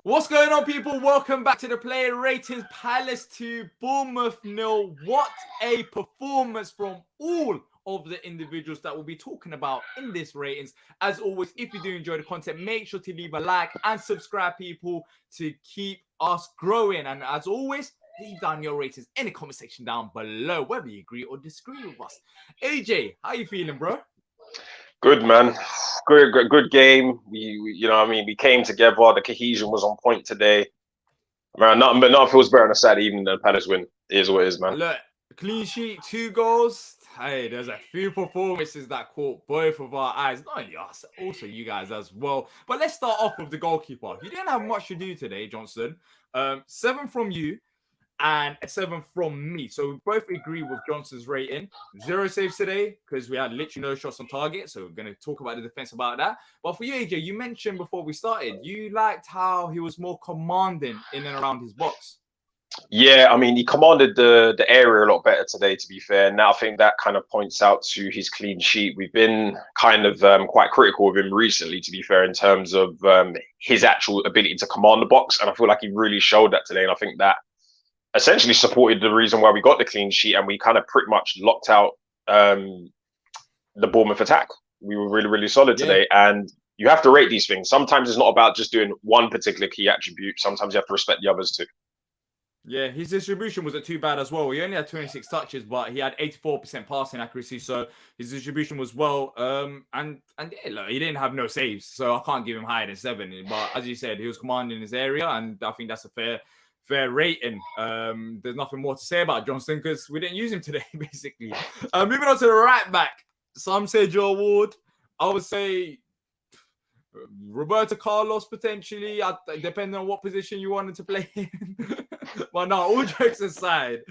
What's going on, people? Welcome back to the player ratings. Palace 2, Bournemouth 0. What a performance from all of the individuals that we'll be talking about in this ratings. As always, if you do enjoy the content, make sure to leave a like and subscribe, people, to keep us growing. And as always, leave down your ratings in the comment section down below, whether you agree or disagree with us. AJ, how you feeling, bro? Good, man. Good game. We came together. The cohesion was on point today. Man, nothing feels better on a Saturday evening than a Palace win. It is what it is, man. Look, clean sheet, 2 goals. Hey, there's a few performances that caught both of our eyes. Not only us, also you guys as well. But let's start off with the goalkeeper. You didn't have much to do today, Johnson. 7 from you and a 7 from me. So we both agree with Johnson's rating. 0 saves today because we had literally no shots on target. So we're going to talk about the defense about that. But for you, AJ, you mentioned before we started, you liked how he was more commanding in and around his box. Yeah, I mean, he commanded the area a lot better today, to be fair. Now, I think that kind of points out to his clean sheet. We've been kind of quite critical of him recently, to be fair, in terms of his actual ability to command the box. And I feel like he really showed that today. And I think that essentially supported the reason why we got the clean sheet, and we kind of pretty much locked out the Bournemouth attack. We were really, really solid today. And you have to rate these things. Sometimes it's not about just doing one particular key attribute. Sometimes you have to respect the others too. Yeah, his distribution wasn't too bad as well. He only had 26 touches, but he had 84% passing accuracy, so his distribution was well. And yeah, look, he didn't have no saves, so I can't give him higher than 7. But as you said, he was commanding his area, and I think that's a fair rating. There's nothing more to say about Johnson because we didn't use him today, basically. Moving on to the right back. Some say Joe Ward. I would say Roberto Carlos potentially, depending on what position you wanted to play in. But no, all jokes aside,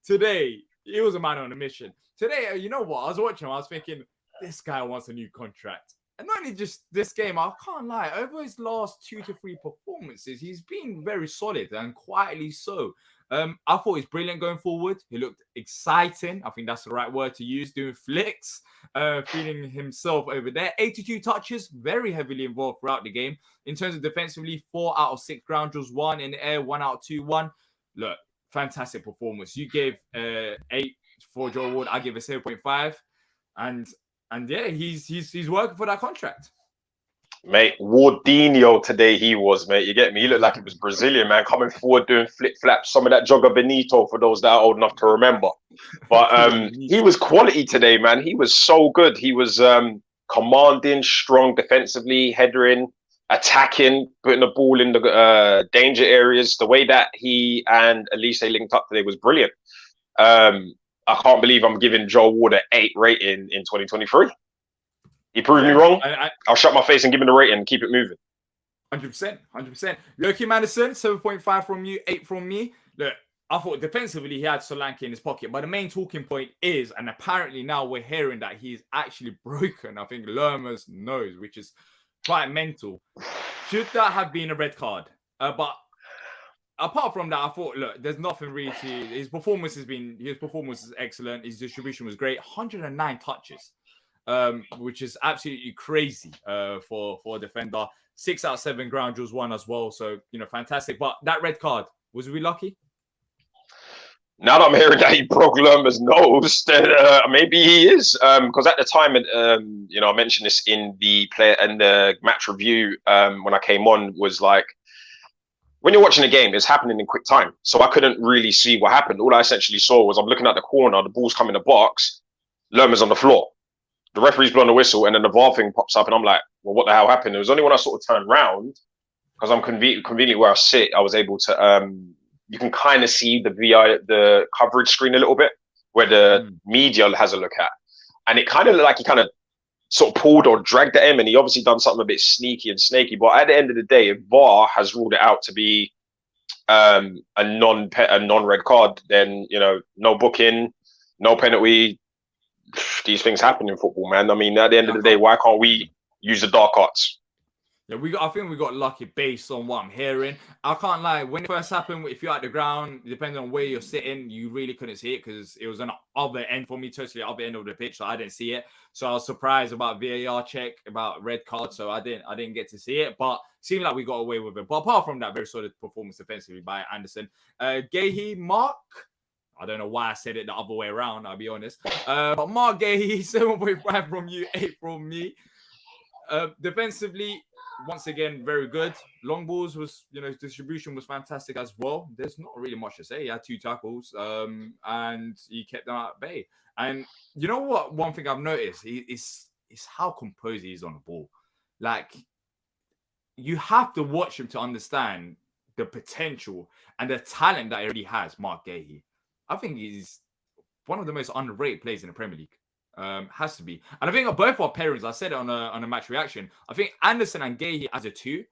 today he was a man on a mission. Today, you know what? I was watching him, I was thinking, this guy wants a new contract. And not only just this game, I can't lie, over his last 2 to 3 performances, he's been very solid and quietly so. I thought he's brilliant going forward. He looked exciting. I think that's the right word to use, doing flicks, feeling himself over there. 82 touches, very heavily involved throughout the game. In terms of defensively, 4 out of 6 ground drills, 1 in the air, 1 out of 2, 1. Look, fantastic performance. You gave 8 for Joe Ward. I give a 7.5. And yeah, he's working for that contract. Mate, Wardinho today he was, mate. You get me? He looked like he was Brazilian, man, coming forward doing flip-flaps. Some of that Jogger Benito for those that are old enough to remember. But he was quality today, man. He was so good. He was commanding, strong defensively, headering, attacking, putting the ball in the danger areas. The way that he and Olise linked up today was brilliant. I can't believe I'm giving Joe Ward an 8 rating in 2023. He proved me wrong. I'll shut my face and give him the rating and keep it moving. 100%. Loki Madison, 7.5 from you, 8 from me. Look, I thought defensively he had Solanke in his pocket, but the main talking point is, and apparently now we're hearing that he's actually broken, I think, Lerma's nose, which is quite mental. Should that have been a red card? But apart from that, I thought, look, there's nothing really to... His performance is excellent. His distribution was great. 109 touches. Which is absolutely crazy for a defender. 6 out of 7 ground drills, 1 as well. So, fantastic. But that red card, was we lucky? Now that I'm hearing that he broke Lerma's nose, then maybe he is. Because at the time, I mentioned this in the match review when I came on, was like, when you're watching a game, it's happening in quick time. So I couldn't really see what happened. All I essentially saw was I'm looking at the corner, the ball's come in the box, Lerma's on the floor. The referee's blowing the whistle, and then the VAR thing pops up, and I'm like, well, what the hell happened? It was only when I sort of turned round, because I'm conveniently where I sit, I was able to, you can kind of see the coverage screen a little bit, where the media has a look at. And it kind of looked like he kind of sort of pulled or dragged at him, and he obviously done something a bit sneaky and snaky. But at the end of the day, if VAR has ruled it out to be a non-red card, then, no booking, no penalty. These things happen in football, man. I mean, at the end of the day, why can't we use the dark arts? Yeah, I think we got lucky based on what I'm hearing. I can't lie. When it first happened, if you're at the ground, depending on where you're sitting, you really couldn't see it because it was on the other end for me, totally other end of the pitch, so I didn't see it. So I was surprised about VAR check, about red card, so I didn't get to see it. But seemed like we got away with it. But apart from that, very solid performance defensively by Anderson. Gahey, Mark. I don't know why I said it the other way around. I'll be honest. But Mark Gahey, 7.5 from you, 8 from me. Defensively, once again, very good. Long balls was, distribution was fantastic as well. There's not really much to say. He had 2 tackles, and he kept them at bay. And you know what? One thing I've noticed is how composed he is on the ball. Like, you have to watch him to understand the potential and the talent that he already has, Mark Gahey. I think he's one of the most underrated players in the Premier League. Has to be. And I think both our pairings, I said it on a match reaction, I think Anderson and Gahey as a 2,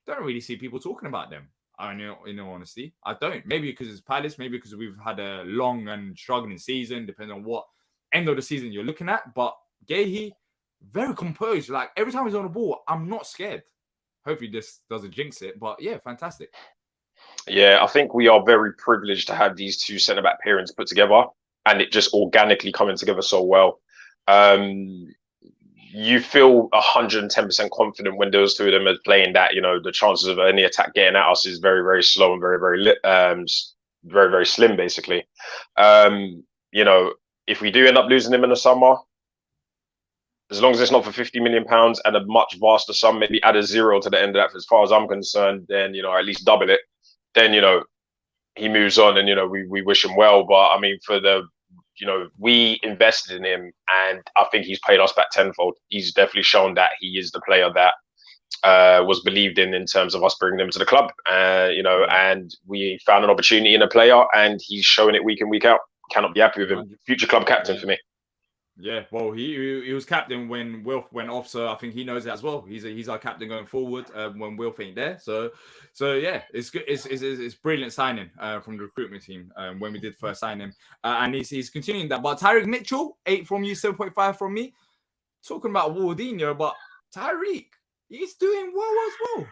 don't really see people talking about them. In all honesty, I don't. Maybe because it's Palace, maybe because we've had a long and struggling season, depending on what end of the season you're looking at. But Gahey, very composed. Like, every time he's on the ball, I'm not scared. Hopefully this doesn't jinx it. But yeah, fantastic. Yeah, I think we are very privileged to have these 2 centre-back pairings put together, and it just organically coming together so well. You feel 110% confident when those 2 of them are playing that, the chances of any attack getting at us is very, very slow and very, very, very, very slim, basically. If we do end up losing them in the summer, as long as it's not for £50 million and a much vaster sum, maybe add a 0 to the end of that, as far as I'm concerned, then, at least double it. Then, he moves on and, we wish him well. But I mean, we invested in him and I think he's paid us back tenfold. He's definitely shown that he is the player that was believed in terms of us bringing him to the club, and we found an opportunity in a player and he's showing it week in, week out. Cannot be happy with him. Future club captain for me. Yeah, well, he was captain when Wilf went off, so I think he knows that as well. He's our captain going forward when Wilf ain't there. So yeah, it's good. It's brilliant signing from the recruitment team when we did first sign him, and he's continuing that. But Tyreek Mitchell, 8 from you, 7.5 from me. Talking about Wardinho, but Tyreek, he's doing well as well.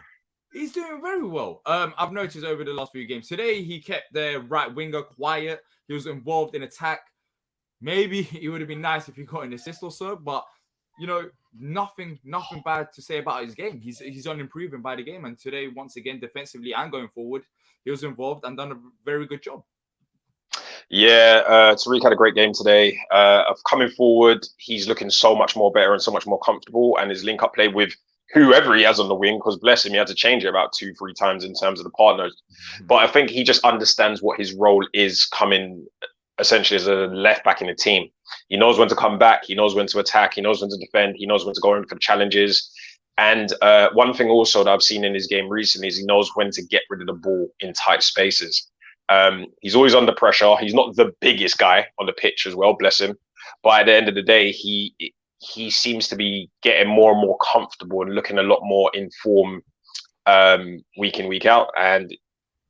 He's doing very well. I've noticed over the last few games. Today he kept their right winger quiet. He was involved in attack. Maybe it would have been nice if he got an assist or so, but nothing bad to say about his game. He's on improving by the game, and today, once again, defensively and going forward, he was involved and done a very good job. Yeah, Tariq had a great game today. Coming forward, he's looking so much more better and so much more comfortable, and his link-up play with whoever he has on the wing, because bless him, he had to change it about 2-3 times in terms of the partners. But I think he just understands what his role is coming essentially as a left back in the team. He knows when to come back. He knows when to attack. He knows when to defend. He knows when to go in for challenges. And one thing also that I've seen in his game recently is he knows when to get rid of the ball in tight spaces. He's always under pressure. He's not the biggest guy on the pitch as well, bless him. But at the end of the day, he seems to be getting more and more comfortable and looking a lot more in form week in, week out. And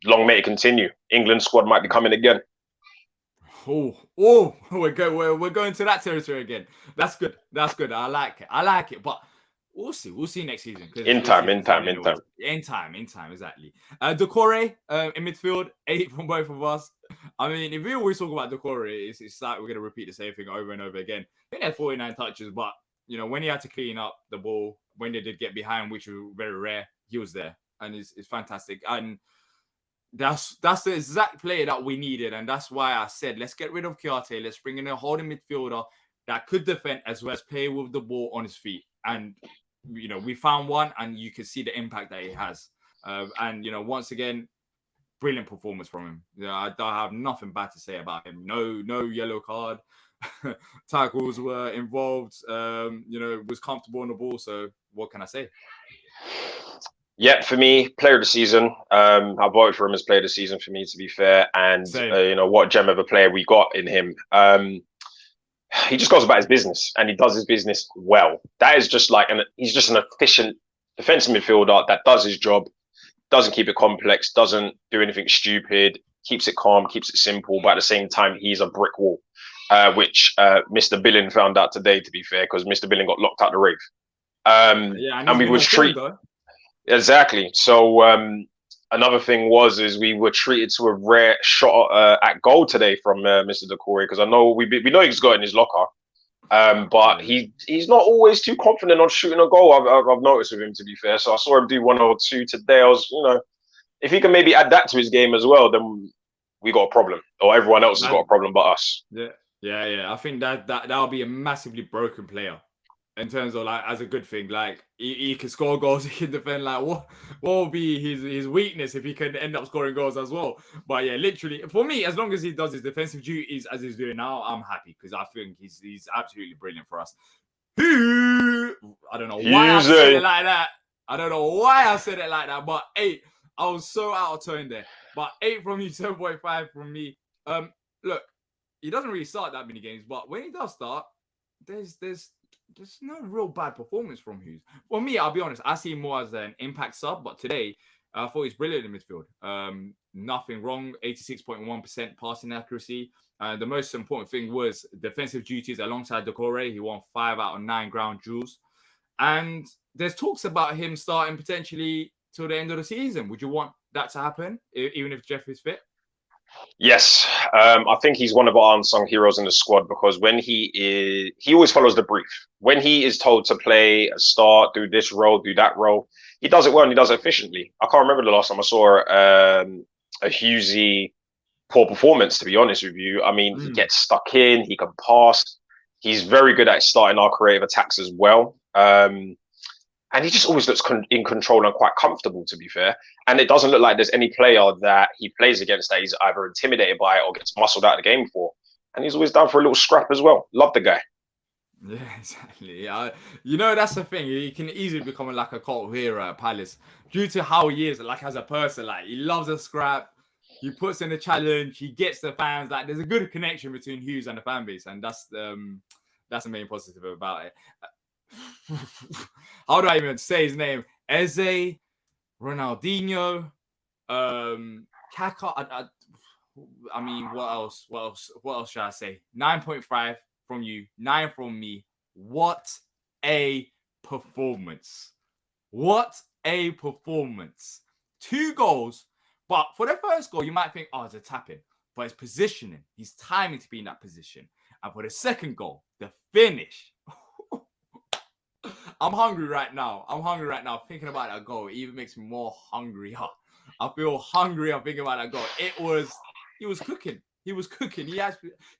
long may it continue. England squad might be coming again. We're going to that territory again. That's good. I like it. But we'll see next season. In time, exactly. Decore in midfield, 8 from both of us. I mean, if we always talk about Decore, it's like we're gonna repeat the same thing over and over again. He had 49 touches, but when he had to clean up the ball, when they did get behind, which was very rare, he was there, and it's fantastic. And that's the exact player that we needed, and that's why I said let's get rid of Kiarte, let's bring in a holding midfielder that could defend as well as play with the ball on his feet. And we found one, and you can see the impact that he has. And once again, brilliant performance from him. I don't have nothing bad to say about him. No yellow card. Tackles were involved. Was comfortable on the ball. So what can I say? Yeah, for me, player of the season. I voted for him as player of the season, for me, to be fair. And what gem of a player we got in him. He just goes about his business, and he does his business well. That is just he's just an efficient defensive midfielder that does his job, doesn't keep it complex, doesn't do anything stupid, keeps it calm, keeps it simple. But at the same time, he's a brick wall, which Mr. Billing found out today, to be fair, because Mr. Billing got locked out the rave. And we was treated. Exactly. So another thing is we were treated to a rare shot at goal today from Mr. Decore, because I know we know he's got it in his locker. But Yeah. he's not always too confident on shooting a goal. I've noticed with him, to be fair. So I saw him do one or two today. I was, if he can maybe add that to his game as well, then we got a problem, or everyone else has got a problem but us. Yeah. I think that'll be a massively broken player in terms of like as a good thing. Like he can score goals, he can defend. Like what will be his weakness if he can end up scoring goals as well? But yeah, literally for me, as long as he does his defensive duties as he's doing now, I'm happy because I think he's absolutely brilliant for us. I don't know why I said it like that. I don't know why I said it like that, but 8. I was so out of turn there. But 8 from you, 7.5 from me. Look, he doesn't really start that many games, but when he does start, there's no real bad performance from Hughes. For me, I'll be honest, I see him more as an impact sub, but today I thought he's brilliant in midfield. Nothing wrong, 86.1% passing accuracy. The most important thing was defensive duties alongside Decore. He won 5 out of 9 ground duels. And there's talks about him starting potentially till the end of the season. Would you want that to happen, even if Jeff is fit? Yes, I think he's one of our unsung heroes in the squad, because when he always follows the brief. When he is told to play, start, do this role, do that role, he does it well and he does it efficiently. I can't remember the last time I saw a Hughesy poor performance, to be honest with you. I mean, he gets stuck in, he can pass. He's very good at starting our creative attacks as well. And he just always looks in control and quite comfortable, to be fair. And it doesn't look like there's any player that he plays against that he's either intimidated by or gets muscled out of the game for. And he's always down for a little scrap as well. Love the guy. Yeah, exactly. That's the thing. He can easily become like a cult hero at Palace due to how he is, like as a person. Like he loves a scrap. He puts in a challenge. He gets the fans. Like there's a good connection between Hughes and the fan base, and that's the main positive about it. How do I even say his name? Eze, Ronaldinho, Kaka. I mean, what else? What else should I say? 9.5 from you, 9 from me. What a performance! What a performance! 2 goals, but for the first goal, you might think, oh, it's a tap-in, but it's positioning. He's timing to be in that position. And for the second goal, the finish. I'm hungry right now. Thinking about that goal, it even makes me more hungrier. I feel hungry. I'm thinking about that goal. He was cooking. He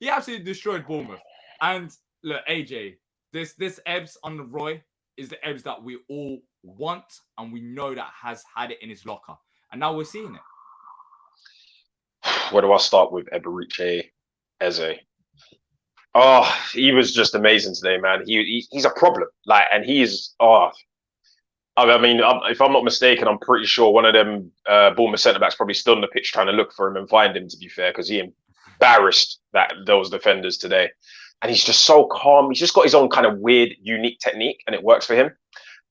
absolutely destroyed Bournemouth. And look, AJ, this Ebbs on the Roy is the Ebbs that we all want, and we know that has had it in his locker. And now we're seeing it. Where do I start with Eberiche Eze? Oh, he was just amazing today, man. He's a problem. And he is. Oh, I mean, if I'm not mistaken, I'm pretty sure one of them Bournemouth centre backs probably still on the pitch trying to look for him and find him. To be fair, because he embarrassed those defenders today, and he's just so calm. He's just got his own kind of weird, unique technique, and it works for him.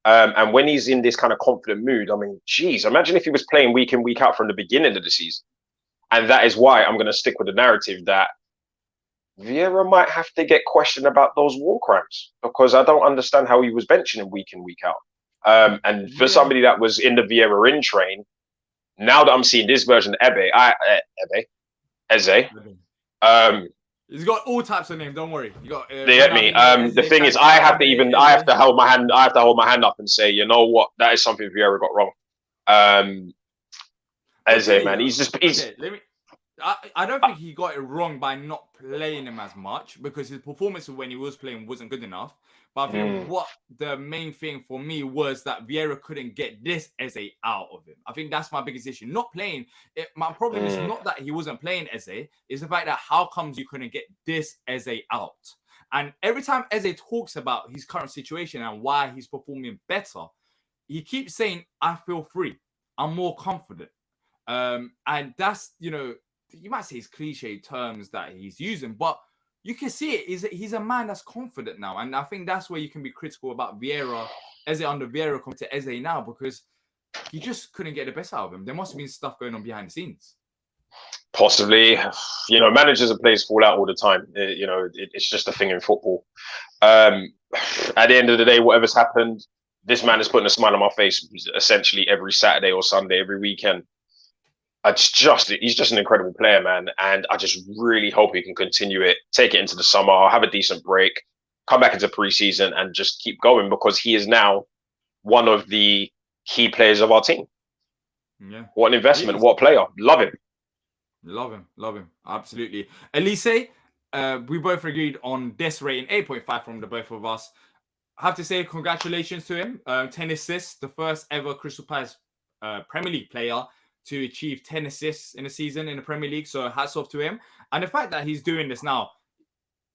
And when he's in this kind of confident mood, I mean, geez, imagine if he was playing week in, week out from the beginning of the season. And that is why I'm going to stick with the narrative that Vieira might have to get questioned about those war crimes, because I don't understand how he was benching him week in, week out. And for somebody that was in the Vieira in train, now that I'm seeing this version of Eze, he's got all types of names. Don't worry. You got. They get me. The thing is, I have to hold my hand. I have to hold my hand up and say, you know what? That is something Vieira got wrong. Eze, man, he's. Okay, I don't think he got it wrong by not playing him as much, because his performance when he was playing wasn't good enough. But I think what the main thing for me was that Vieira couldn't get this Eze out of him. I think that's my biggest issue. Not playing. My problem is not that he wasn't playing Eze. It's the fact that how comes you couldn't get this Eze out? And every time Eze talks about his current situation and why he's performing better, he keeps saying, I feel free. I'm more confident. And that's, you might say it's cliche terms that he's using, but you can see it. He's a man that's confident now. And I think that's where you can be critical about Vieira, Eze under Vieira coming to Eze now, because he just couldn't get the best out of him. There must have been stuff going on behind the scenes. Possibly. Managers and players fall out all the time. It's just a thing in football. At the end of the day, whatever's happened, this man is putting a smile on my face essentially every Saturday or Sunday, every weekend. He's just an incredible player, man. And I just really hope he can continue it, take it into the summer, I'll have a decent break, come back into preseason and just keep going, because he is now one of the key players of our team. Yeah. What an investment. What a player. Love him. Love him. Love him. Absolutely. Elise, we both agreed on this rating, 8.5 from the both of us. I have to say congratulations to him. 10 assists, the first ever Crystal Palace Premier League player to achieve 10 assists in a season in the Premier League. So hats off to him. And the fact that he's doing this now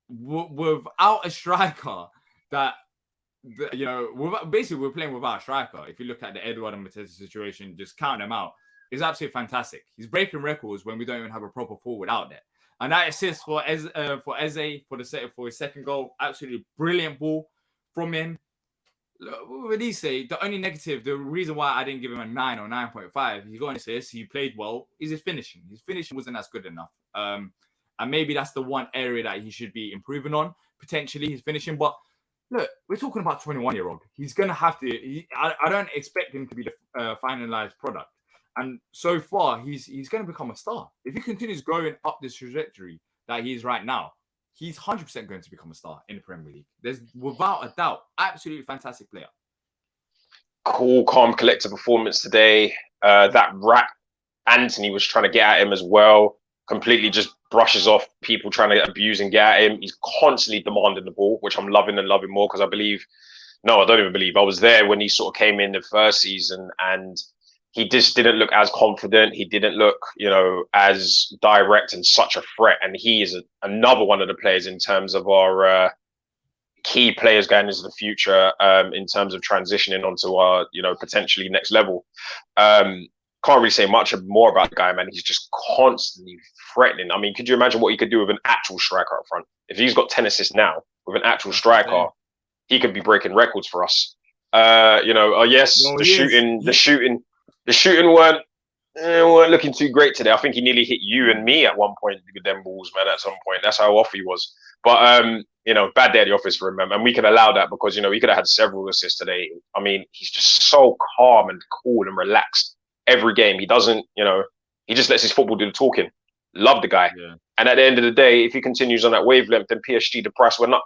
without a striker that, you know, basically we're playing without a striker. If you look at the Edward and Mateta situation, just count them out. It's absolutely fantastic. He's breaking records when we don't even have a proper forward out there. And that assist for Eze for his second goal, absolutely brilliant ball from him. What would he say? The only negative, the reason why I didn't give him a 9 or 9.5, he got an assist, he played well, is his finishing. His finishing wasn't as good enough. And maybe that's the one area that he should be improving on, potentially, his finishing. But look, we're talking about 21-year-old. He's going to have to... I don't expect him to be the finalized product. And so far, he's going to become a star. If he continues going up this trajectory that he is right now, he's 100% going to become a star in the Premier League. There's, without a doubt, absolutely fantastic player. Cool, calm, collected performance today. That rat Anthony was trying to get at him as well. Completely just brushes off people trying to abuse and get at him. He's constantly demanding the ball, which I'm loving and loving more, because I don't even believe. I was there when he sort of came in the first season, and he just didn't look as confident. He didn't look, you know, as direct and such a threat. And he is another one of the players in terms of our key players going into the future, in terms of transitioning onto our, you know, potentially next level. Can't really say much more about the guy, man. He's just constantly threatening. I mean, could you imagine what he could do with an actual striker up front? If he's got 10 assists now with an actual striker, he could be breaking records for us. You know, the shooting weren't looking too great today. I think he nearly hit you and me at one point with them balls, man, at some point. That's how off he was. But, you know, bad day at the office for him, man. And we could allow that because, you know, he could have had several assists today. I mean, he's just so calm and cool and relaxed every game. He doesn't, you know, he just lets his football do the talking. Love the guy. Yeah. And at the end of the day, if he continues on that wavelength, then PSG, the price went up.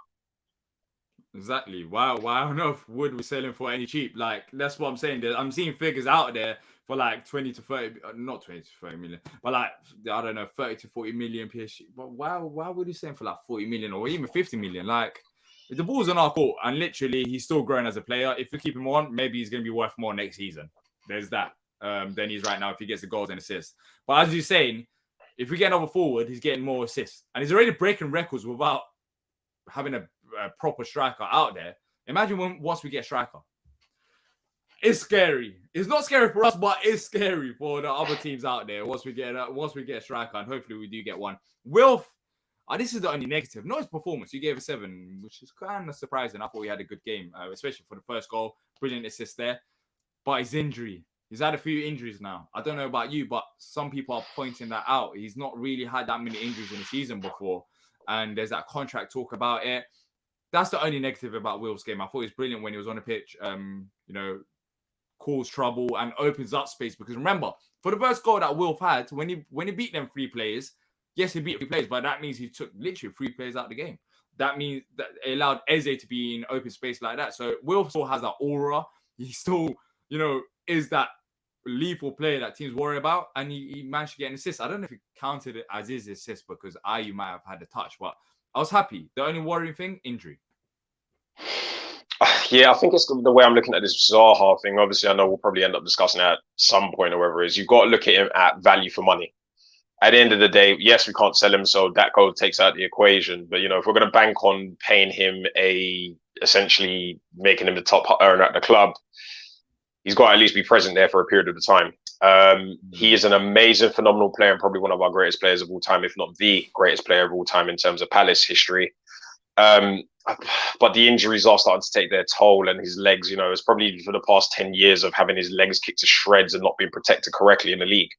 Exactly. Why on earth would we sell him for any cheap? Like, that's what I'm saying. I'm seeing figures out there for like 20 to 30, not 20 to 30 million, but like, I don't know, 30 to 40 million PSG. But why would you sell him for like 40 million or even 50 million? Like, the ball's on our court, and literally he's still growing as a player. If we keep him on, maybe he's going to be worth more next season. There's that. Than he's right now if he gets the goals and assists. But as you're saying, if we get another forward, he's getting more assists. And he's already breaking records without having a proper striker out there. Imagine once we get a striker. It's scary. It's not scary for us, but it's scary for the other teams out there once we get a striker, and hopefully we do get one. Wilf, this is the only negative. Not his performance. You gave a 7, which is kind of surprising. I thought he had a good game, especially for the first goal. Brilliant assist there. But his injury. He's had a few injuries now. I don't know about you, but some people are pointing that out. He's not really had that many injuries in the season before. And there's that contract talk about it. That's the only negative about Will's game. I thought he was brilliant when he was on the pitch. You know, cause trouble and opens up space. Because remember, for the first goal that Wilf had, when he beat them 3 players, yes, he beat 3 players, but that means he took literally 3 players out of the game. That means that it allowed Eze to be in open space like that. So Wilf still has that aura. He still, you know, is that lethal player that teams worry about, and he managed to get an assist. I don't know if he counted it as his assist because you might have had a touch, but I was happy. The only worrying thing, injury. Yeah, I think it's the way I'm looking at this Zaha thing. Obviously, I know we'll probably end up discussing that at some point or whatever it is. You've got to look at him at value for money. At the end of the day, yes, we can't sell him, so that goal takes out the equation. But, you know, if we're going to bank on paying him essentially making him the top earner at the club, he's got to at least be present there for a period of the time. He is an amazing, phenomenal player and probably one of our greatest players of all time, if not the greatest player of all time in terms of Palace history. But the injuries are starting to take their toll, and his legs, you know, it's probably for the past 10 years of having his legs kicked to shreds and not being protected correctly in the league.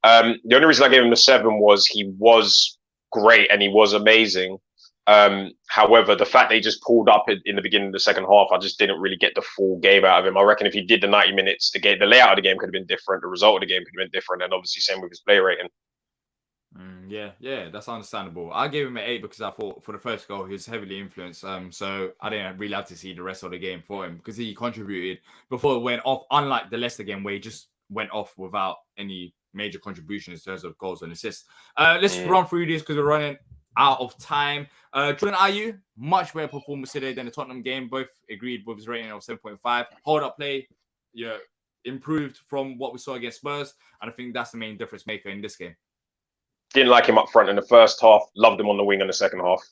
The only reason I gave him a 7 was he was great and he was amazing. However, the fact they just pulled up in the beginning of the second half, I just didn't really get the full game out of him. I reckon if he did the 90 minutes, the layout of the game could have been different. The result of the game could have been different. And obviously, same with his play rating. Yeah, that's understandable. I gave him an 8 because I thought for the first goal he was heavily influenced. So I didn't really have to see the rest of the game for him because he contributed before it went off. Unlike the Leicester game where he just went off without any major contribution in terms of goals and assists. Let's run through this because we're running out of time. Jordan Ayew, much better performance today than the Tottenham game. Both agreed with his rating of 7.5. Hold up play, improved from what we saw against Spurs, and I think that's the main difference maker in this game. Didn't like him up front in the first half. Loved him on the wing in the second half.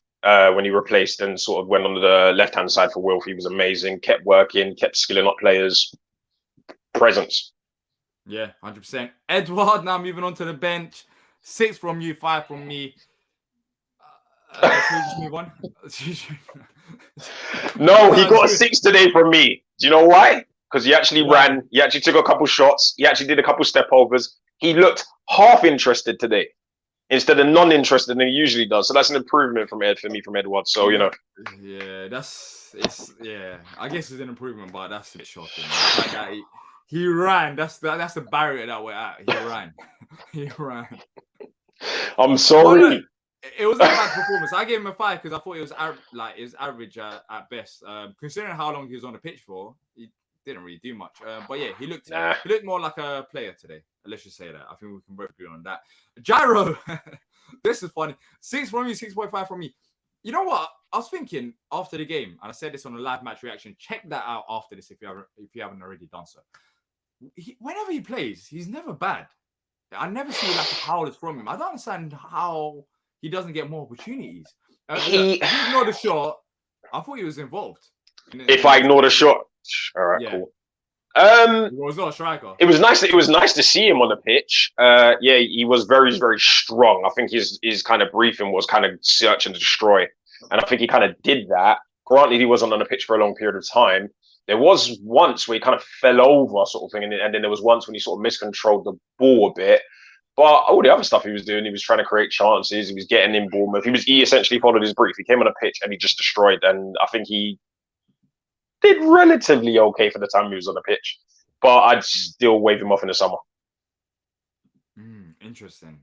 When he replaced and sort of went on the left-hand side for Wilf, he was amazing. Kept working, kept skilling up players. Presence. Yeah, 100%. Edward, now moving on to the bench. 6 from you, 5 from me. Should we just move on? No, he got a 6 today from me. Do you know why? Because he actually ran. He actually took a couple shots. He actually did a couple step overs. He looked half interested today instead of non-interested than he usually does. So that's an improvement from Edward. So, Yeah, I guess it's an improvement, but that's a bit shocking. Like he ran. That's the barrier that we're at. He ran. He ran. I'm sorry. Well, look, it wasn't a bad performance. I gave him a 5 because I thought it was average at best. Considering how long he was on the pitch for, he didn't really do much. But yeah, he looked more like a player today. Let's just say that. I think we can both agree on that. Gyro, this is funny. 6 from you, 6.5 from me. You know what? I was thinking after the game, and I said this on the live match reaction. Check that out after this if you haven't already done so. Whenever he plays, he's never bad. I never see like a howlers from him. I don't understand how he doesn't get more opportunities. He ignored the shot. I thought he was involved. If I ignore the shot, all right, cool. He was not a striker. It was nice to see him on the pitch. He was very, very strong. I think his kind of briefing was kind of search and destroy, and I think he kind of did that. Granted, he wasn't on the pitch for a long period of time. There was once where he kind of fell over, sort of thing, and then there was once when he sort of miscontrolled the ball a bit. But all the other stuff he was doing, he was trying to create chances. He was getting in Bournemouth. He essentially followed his brief. He came on a pitch and he just destroyed. And I think he did relatively okay for the time he was on the pitch. But I'd still wave him off in the summer. Interesting.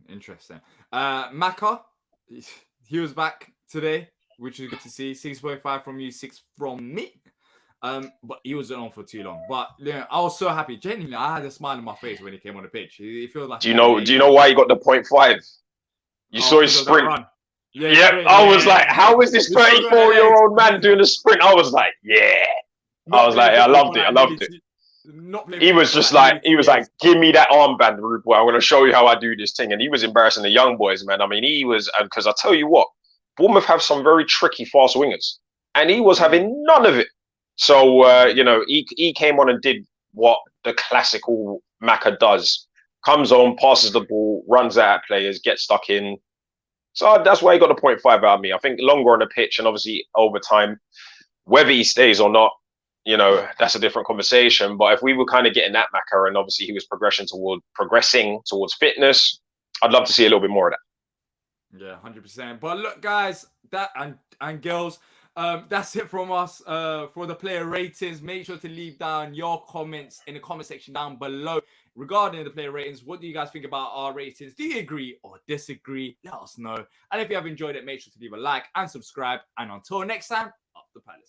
Maka, he was back today, which is good to see. 6.5 from you, 6 from me. But he wasn't on for too long. But I was so happy. Genuinely, I had a smile on my face when he came on the pitch. He feels like. Do you know why he got the 0.5? You saw his sprint. I was like, how is this 34-year-old man doing a sprint? I was like, yeah. I loved it. He was just like, give me that armband, rude boy. I'm going to show you how I do this thing. And he was embarrassing the young boys, man. I mean, he was, because I tell you what, Bournemouth have some very tricky fast wingers, and he was having none of it. So, he came on and did what the classical Maka does. Comes on, passes the ball, runs out at players, gets stuck in. So that's why he got the 0.5 out of me. I think longer on the pitch and obviously over time, whether he stays or not, that's a different conversation. But if we were kind of getting that Maka and obviously he was progressing towards fitness, I'd love to see a little bit more of that. Yeah, 100%. But look, guys, that and girls, that's it from us for the player ratings. Make sure to leave down your comments in the comment section down below regarding the player ratings. What do you guys think about our ratings? Do you agree or disagree? Let us know. And if you have enjoyed it, make sure to leave a like and subscribe. And until next time, up the Palace.